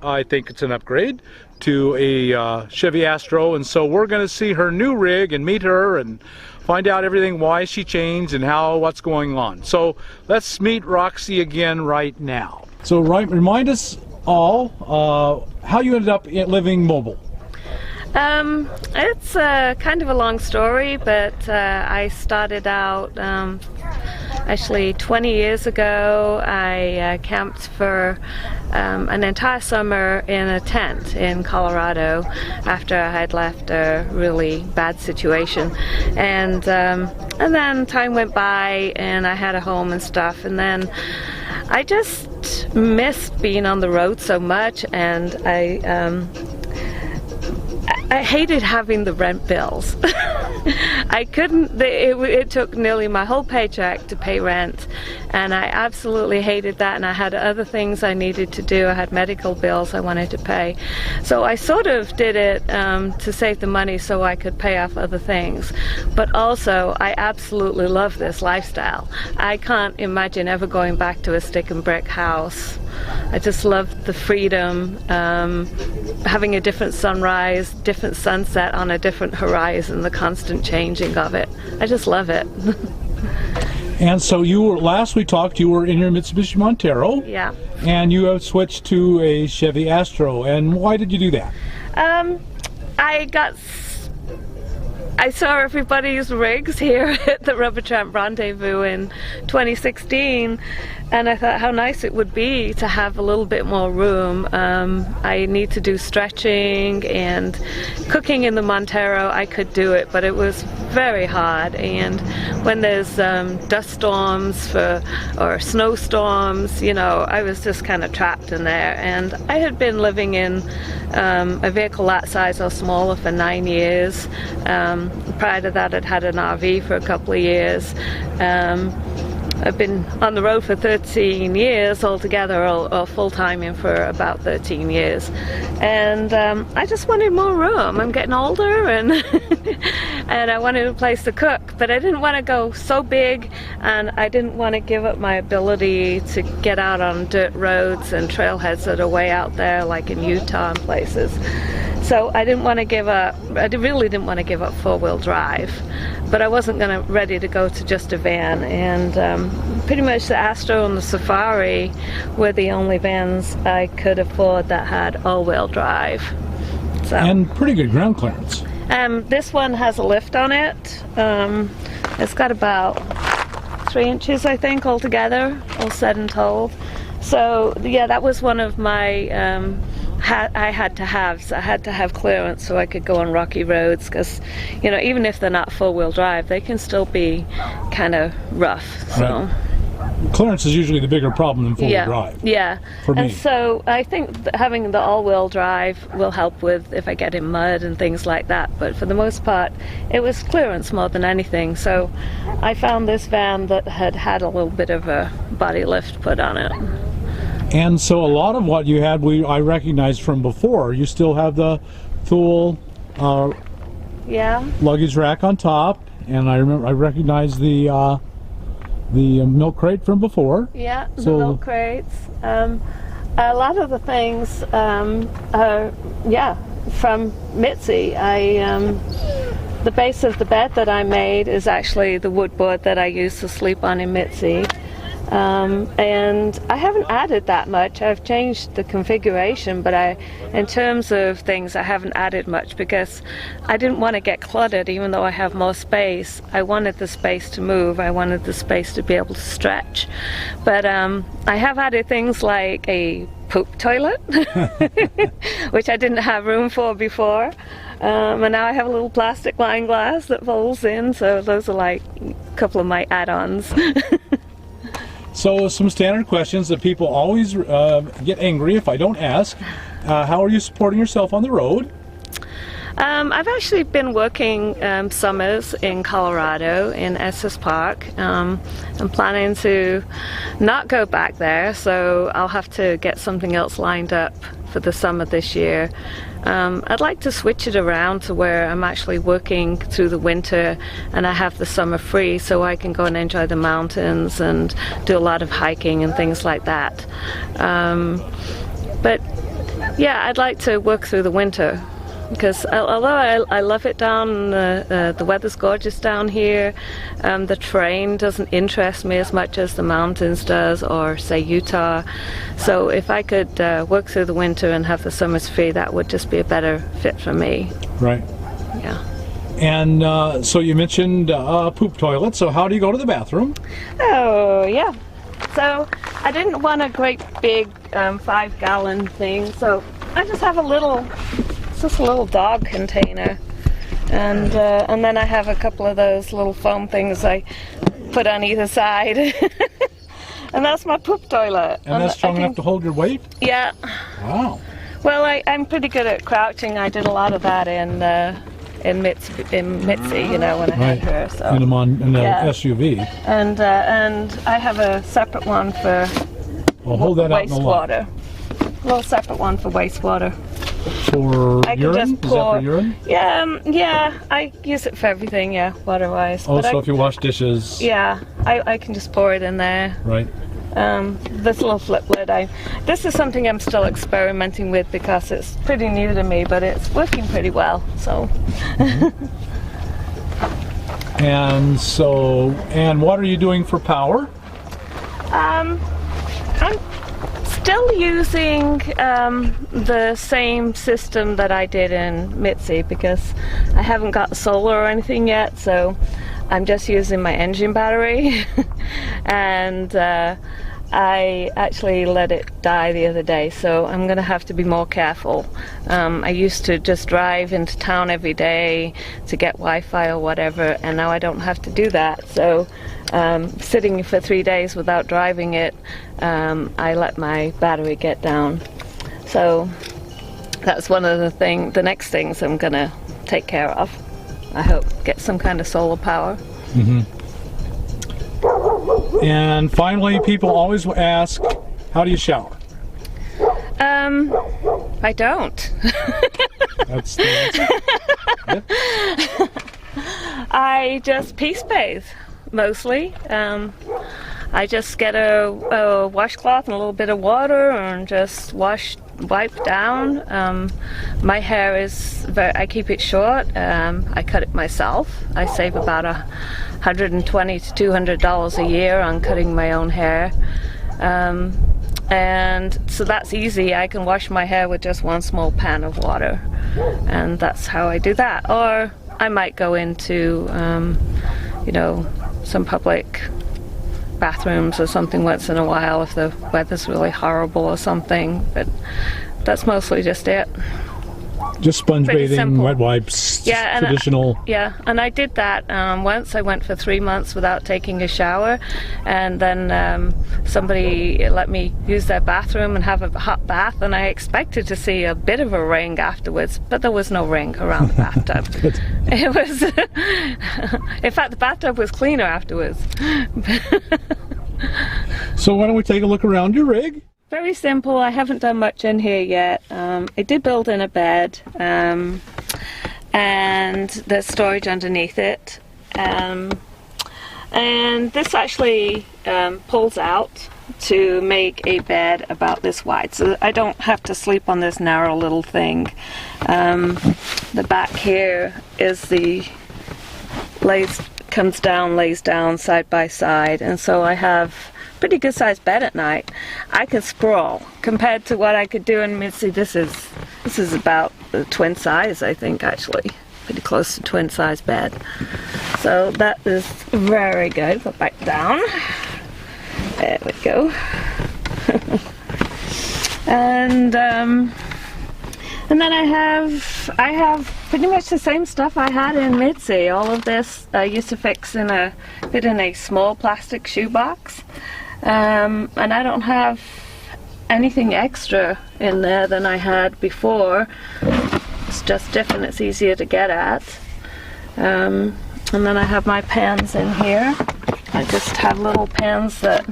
I think it's an upgrade to a Chevy Astro, and so we're going to see her new rig and meet her and find out everything, why she changed and what's going on. So let's meet Roxy again right now. So remind us all how you ended up living mobile. It's kind of a long story, but I started out actually 20 years ago. I camped for an entire summer in a tent in Colorado after I had left a really bad situation, and then time went by and I had a home and stuff, and then I just missed being on the road so much, and I hated having the rent bills. I couldn't, it took nearly my whole paycheck to pay rent, and I absolutely hated that, and I had other things I needed to do. I had medical bills I wanted to pay. So I sort of did it to save the money so I could pay off other things. But also, I absolutely love this lifestyle. I can't imagine ever going back to a stick and brick house. I just love the freedom, having a different sunrise, different sunset on a different horizon, the constant changing of it. I just love it. And so you were, last we talked, you were in your Mistubishi Montero. Yeah. And you have switched to a Chevy Astro. And why did you do that? I saw everybody's rigs here at the Rubber Tramp Rendezvous in 2016, and I thought how nice it would be to have a little bit more room. I need to do stretching and cooking in the Montero. I could do it, but it was very hard, and when there's dust storms or snowstorms, you know, I was just kind of trapped in there. And I had been living in a vehicle that size or smaller for 9 years. Prior to that, I'd had an RV for a couple of years. I've been on the road for 13 years altogether, or full-timing for about 13 years. And I just wanted more room. I'm getting older, and and I wanted a place to cook. But I didn't want to go so big, and I didn't want to give up my ability to get out on dirt roads and trailheads that are way out there, like in Utah and places. So I didn't want to give up, I really didn't want to give up four-wheel drive, but I wasn't ready to go to just a van. And pretty much the Astro and the Safari were the only vans I could afford that had all-wheel drive. So, and pretty good ground clearance. This one has a lift on it. It's got about 3 inches, I think, altogether, all said and told. So yeah, that was one of my I had to have clearance so I could go on rocky roads, because, you know, even if they're not four-wheel drive, they can still be kind of rough. So right. Clearance is usually the bigger problem than four-wheel drive. Yeah. For me. And so I think having the all-wheel drive will help with if I get in mud and things like that. But for the most part, it was clearance more than anything. So I found this van that had a little bit of a body lift put on it. And so a lot of what you had, I recognized from before. You still have the full luggage rack on top, and I recognized the milk crate from before. Yeah, the milk crates. A lot of the things are from Mitzi. The base of the bed that I made is actually the wood board that I used to sleep on in Mitzi. And I haven't added that much. I've changed the configuration, but in terms of things, I haven't added much because I didn't want to get cluttered. Even though I have more space, I wanted the space to move. I wanted the space to be able to stretch. But I have added things like a poop toilet, which I didn't have room for before. And now I have a little plastic wine glass that folds in, so those are like a couple of my add-ons. So some standard questions that people always get angry if I don't ask. How are you supporting yourself on the road? I've actually been working summers in Colorado in Estes Park. I'm planning to not go back there, so I'll have to get something else lined up for the summer this year. I'd like to switch it around to where I'm actually working through the winter and I have the summer free, so I can go and enjoy the mountains and do a lot of hiking and things like that. But Yeah, I'd like to work through the winter, because although I love it down, the weather's gorgeous down here, the terrain doesn't interest me as much as the mountains does, or say Utah. So if I could work through the winter and have the summers free, that would just be a better fit for me. Right. Yeah. And so you mentioned poop toilet, so how do you go to the bathroom? Oh, yeah. So I didn't want a great big 5-gallon thing, so I just have just a little dog container, and then I have a couple of those little foam things I put on either side, and that's my poop toilet. And that's strong enough to hold your weight? Yeah. Wow. Well, I'm pretty good at crouching. I did a lot of that in Mitzi, you know, when I had her. So. In the SUV. And I have a separate one for wastewater. A little separate one for wastewater. For I urine? Can just Is that pour, for urine? Yeah, I use it for everything, yeah, water-wise. Oh, so if you wash dishes. Yeah, I can just pour it in there. Right. This little flip lid, this is something I'm still experimenting with because it's pretty new to me, but it's working pretty well. So. And what are you doing for power? I'm still using the same system that I did in Mitzi because I haven't got solar or anything yet, so I'm just using my engine battery. And I actually let it die the other day, so I'm going to have to be more careful. I used to just drive into town every day to get Wi-Fi or whatever, and now I don't have to do that. So sitting for 3 days without driving it, I let my battery get down. So that's one of the next things I'm going to take care of. I hope get some kind of solar power. Mm-hmm. And finally, people always ask, how do you shower? I don't. That's the answer. Yeah. I just peace bathe, mostly. I just get a washcloth and a little bit of water and just wipe down. My hair is I keep it short. I cut it myself. I save about $120 to $200 a year on cutting my own hair. And so that's easy. I can wash my hair with just one small pan of water, and that's how I do that. Or I might go into some public bathrooms or something once in a while if the weather's really horrible or something, but that's mostly just it. Just sponge Pretty bathing, simple. wet wipes, yeah, traditional. And I did that once. I went for 3 months without taking a shower, and then somebody let me use their bathroom and have a hot bath, and I expected to see a bit of a ring afterwards, but there was no ring around the bathtub. It was, in fact, the bathtub was cleaner afterwards. So why don't we take a look around your rig? Very simple. I haven't done much in here yet. I did build in a bed, and there's storage underneath it. And this actually pulls out to make a bed about this wide, so I don't have to sleep on this narrow little thing. The back here is comes down, lays down side by side, and so I have pretty good sized bed at night. I can sprawl compared to what I could do in Mitzi. This is about the twin size, I think, actually pretty close to twin size bed. So that is very good. Go back down. There we go. And then I have pretty much the same stuff I had in Mitzi. All of this I used to fit in a small plastic shoebox. And I don't have anything extra in there than I had before. It's just different, it's easier to get at. And then I have my pans in here. I just have little pans that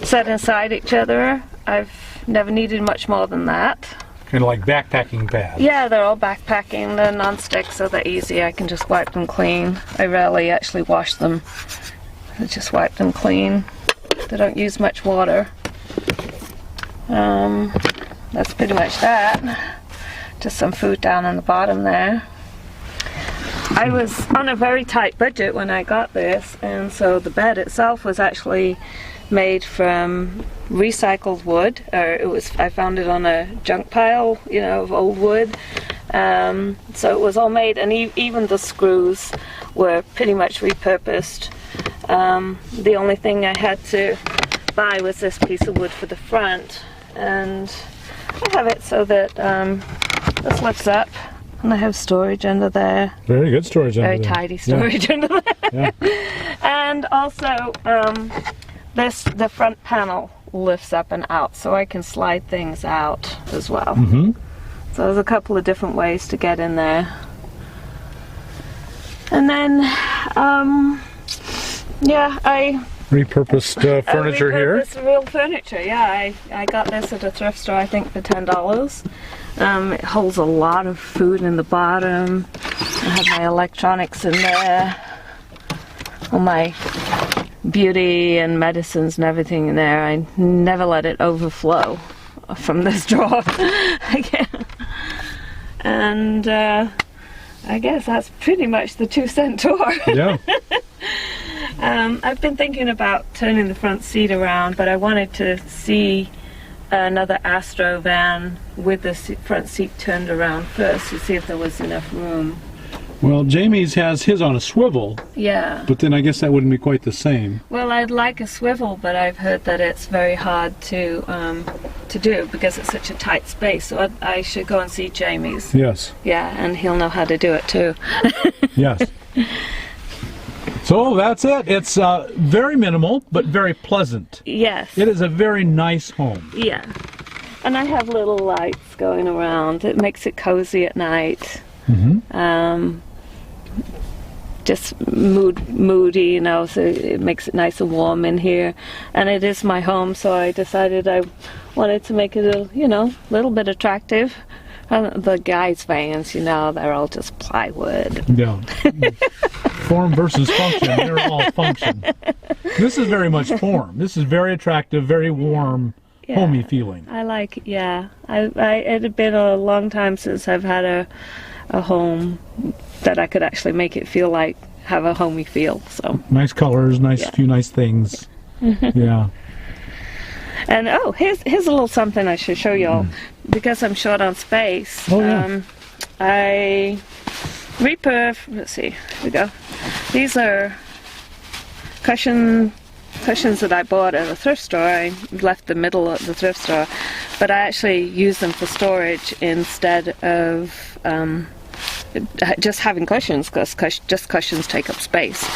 set inside each other. I've never needed much more than that. Kind of like backpacking pads. Yeah, they're all backpacking. They're non-stick, so they're easy. I can just wipe them clean. I rarely actually wash them. I just wipe them clean. They don't use much water. that's pretty much that. Just some food down on the bottom there. I was on a very tight budget when I got this, and so the bed itself was actually made from recycled wood, or I found it on a junk pile, you know, of old wood. So it was all made, and even the screws were pretty much repurposed. The only thing I had to buy was this piece of wood for the front, and I have it so that this lifts up, and I have storage under there. Very good storage under there. there. Very tidy storage under there. Yeah. And also, the front panel lifts up and out, so I can slide things out as well. Mm-hmm. So there's a couple of different ways to get in there. And then, yeah, I repurposed furniture here. Repurposed real furniture, yeah. I got this at a thrift store, I think, for $10. It holds a lot of food in the bottom. I have my electronics in there. All my beauty and medicines and everything in there. I never let it overflow from this drawer. And I guess that's pretty much the 2-cent tour. Yeah. I've been thinking about turning the front seat around, but I wanted to see another Astro van with the front seat turned around first to see if there was enough room. Well, Jamie's has his on a swivel. Yeah. But then I guess that wouldn't be quite the same. Well, I'd like a swivel, but I've heard that it's very hard to do because it's such a tight space. So I should go and see Jamie's. Yes. Yeah, and he'll know how to do it too. Yes. So that's it. It's very minimal, but very pleasant. Yes. It is a very nice home. Yeah. And I have little lights going around. It makes it cozy at night. Mm-hmm. Just moody, you know, so it makes it nice and warm in here. And it is my home, so I decided I wanted to make it a, you know, little bit attractive. The guys' vans, you know, they're all just plywood. Yeah. Form versus function. They're all function. This is very much form. This is very attractive, very warm, homey feeling. I like it, yeah. It had been a long time since I've had a home that I could actually make it feel like have a homey feel. So nice colors, few nice things. Yeah. And oh, here's a little something I should show y'all because I'm short on space. Oh, yeah. I let's see, here we go. These are cushions that I bought at a thrift store. I left the middle of the thrift store, but I actually use them for storage instead of just having cushions, because just cushions take up space.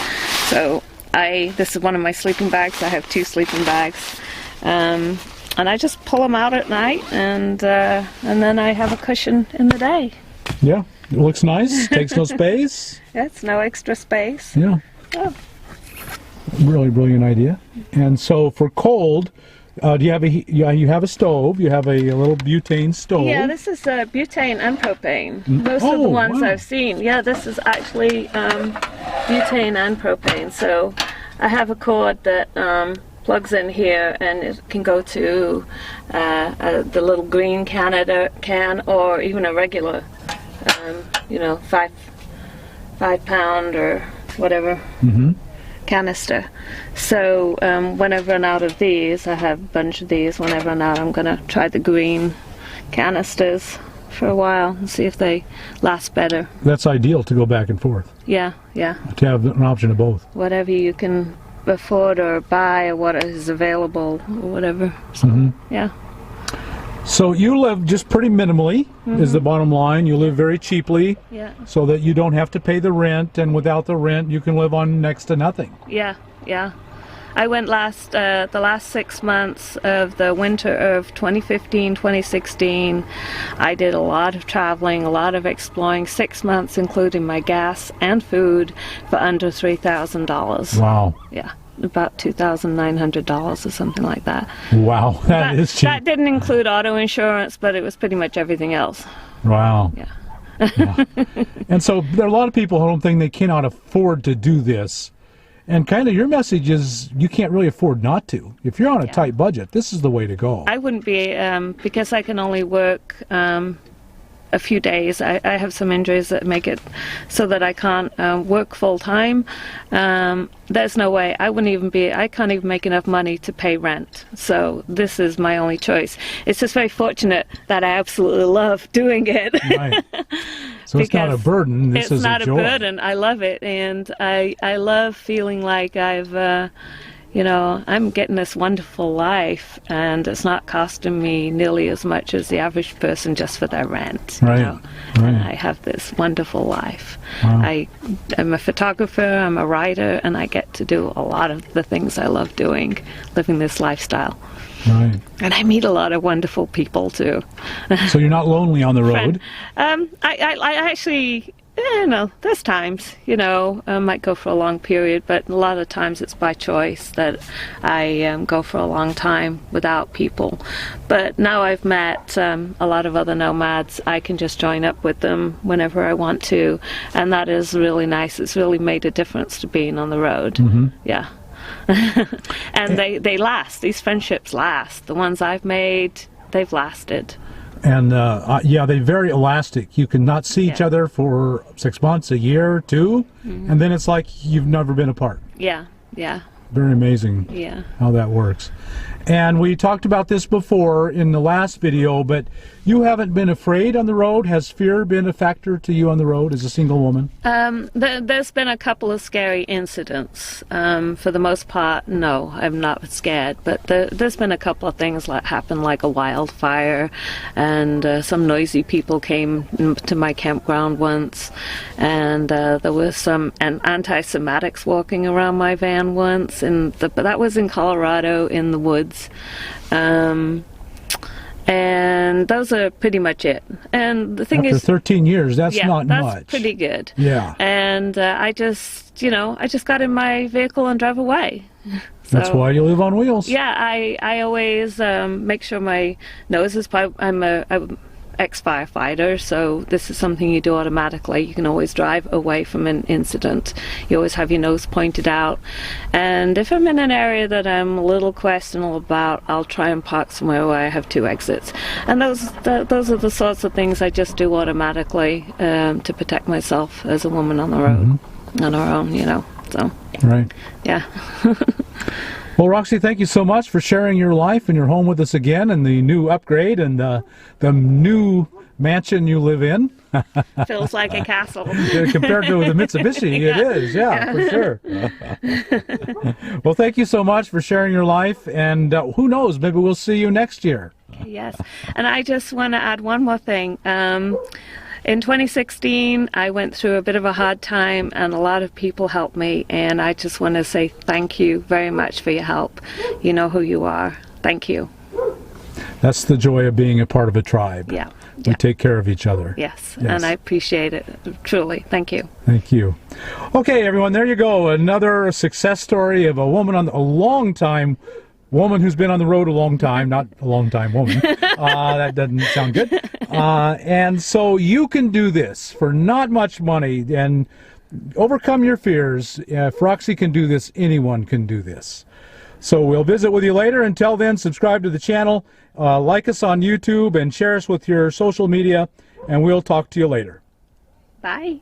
So this is one of my sleeping bags. I have 2 sleeping bags, and I just pull them out at night, and then I have a cushion in the day. Yeah, it looks nice. Takes no space. It's no extra space. Yeah. Oh. Really brilliant idea. And so for cold, do you have you have a stove? You have a little butane stove. Yeah, this is butane and propane. Most of the ones I've seen. Yeah, this is actually butane and propane. So I have a cord that plugs in here, and it can go to the little green can, or even a regular, you know, 5-pound or whatever. Canister. So when I run out of these, I have a bunch of these. When I run out, I'm going to try the green canisters for a while and see if they last better. That's ideal to go back and forth. Yeah, yeah. To have an option of both. Whatever you can afford or buy, or what is available, or whatever. So, yeah. So you live just pretty minimally, is the bottom line. You live very cheaply, so that you don't have to pay the rent, and without the rent you can live on next to nothing. Yeah, yeah. I went the last 6 months of the winter of 2015, 2016. I did a lot of traveling, a lot of exploring, 6 months including my gas and food, for under $3,000. Wow. Yeah. About $2,900 or something like that. Wow, that is cheap. That didn't include auto insurance, but it was pretty much everything else. Wow. Yeah. Yeah. And so there are a lot of people who don't think they cannot afford to do this, And kind of your message is you can't really afford not to. If you're on a tight budget, this is the way to go. I wouldn't be, because I can only work a few days. I have some injuries that make it so that I can't work full time. There's no way. I can't even make enough money to pay rent. So this is my only choice. It's just very fortunate that I absolutely love doing it. Right. So it's not a burden. This is a joy. It's not a burden. I love it, and I love feeling like I've I'm getting this wonderful life, and it's not costing me nearly as much as the average person just for their rent. Right. You know? Right. And I have this wonderful life. Wow. I'm a photographer, I'm a writer, and I get to do a lot of the things I love doing, living this lifestyle. Right. And I meet a lot of wonderful people too. So you're not lonely on the road? I actually, there's times, I might go for a long period, but a lot of times it's by choice that I go for a long time without people. But now I've met a lot of other nomads. I can just join up with them whenever I want to, and that is really nice. It's really made a difference to being on the road. Mm-hmm. Yeah. And they last. These friendships last. The ones I've made, they've lasted. And they're very elastic. You can not see each other for 6 months, a year, 2, and then it's like you've never been apart. Yeah. Very amazing how that works. And we talked about this before in the last video, but you haven't been afraid on the road. Has fear been a factor to you on the road as a single woman? There's been a couple of scary incidents. For the most part, no, I'm not scared. But there's been a couple of things that happened, like a wildfire, and some noisy people came to my campground once, and there was some anti-Semitics walking around my van once, but that was in Colorado in the woods. And those are pretty much it. And the thing After 13 years, that's not much. That's pretty good. Yeah. And I just got in my vehicle and drove away. So, that's why you live on wheels. Yeah, I always make sure my nose is. I'm a ex-firefighter, so this is something you do automatically. You can always drive away from an incident. You always have your nose pointed out, and if I'm in an area that I'm a little questionable about, I'll try and park somewhere where I have 2 exits. And those are the sorts of things I just do automatically to protect myself as a woman on the road, on our own, so right. Yeah. Well, Roxy, thank you so much for sharing your life and your home with us again, and the new upgrade and the new mansion you live in. Feels like a castle. Compared to the Mitsubishi, it is, for sure. Well, thank you so much for sharing your life, and who knows, maybe we'll see you next year. Yes, and I just want to add one more thing. In 2016, I went through a bit of a hard time, and a lot of people helped me, and I just want to say thank you very much for your help. You know who you are. Thank you. That's the joy of being a part of a tribe. Yeah. We take care of each other. Yes, and I appreciate it, truly. Thank you. Thank you. Okay, everyone, there you go. Another success story of a woman a long-time woman who's been on the road a long time, not a long-time woman. That doesn't sound good. And so you can do this for not much money and overcome your fears. If Roxy can do this, anyone can do this. So we'll visit with you later. Until then, subscribe to the channel, like us on YouTube, and share us with your social media, and we'll talk to you later. Bye.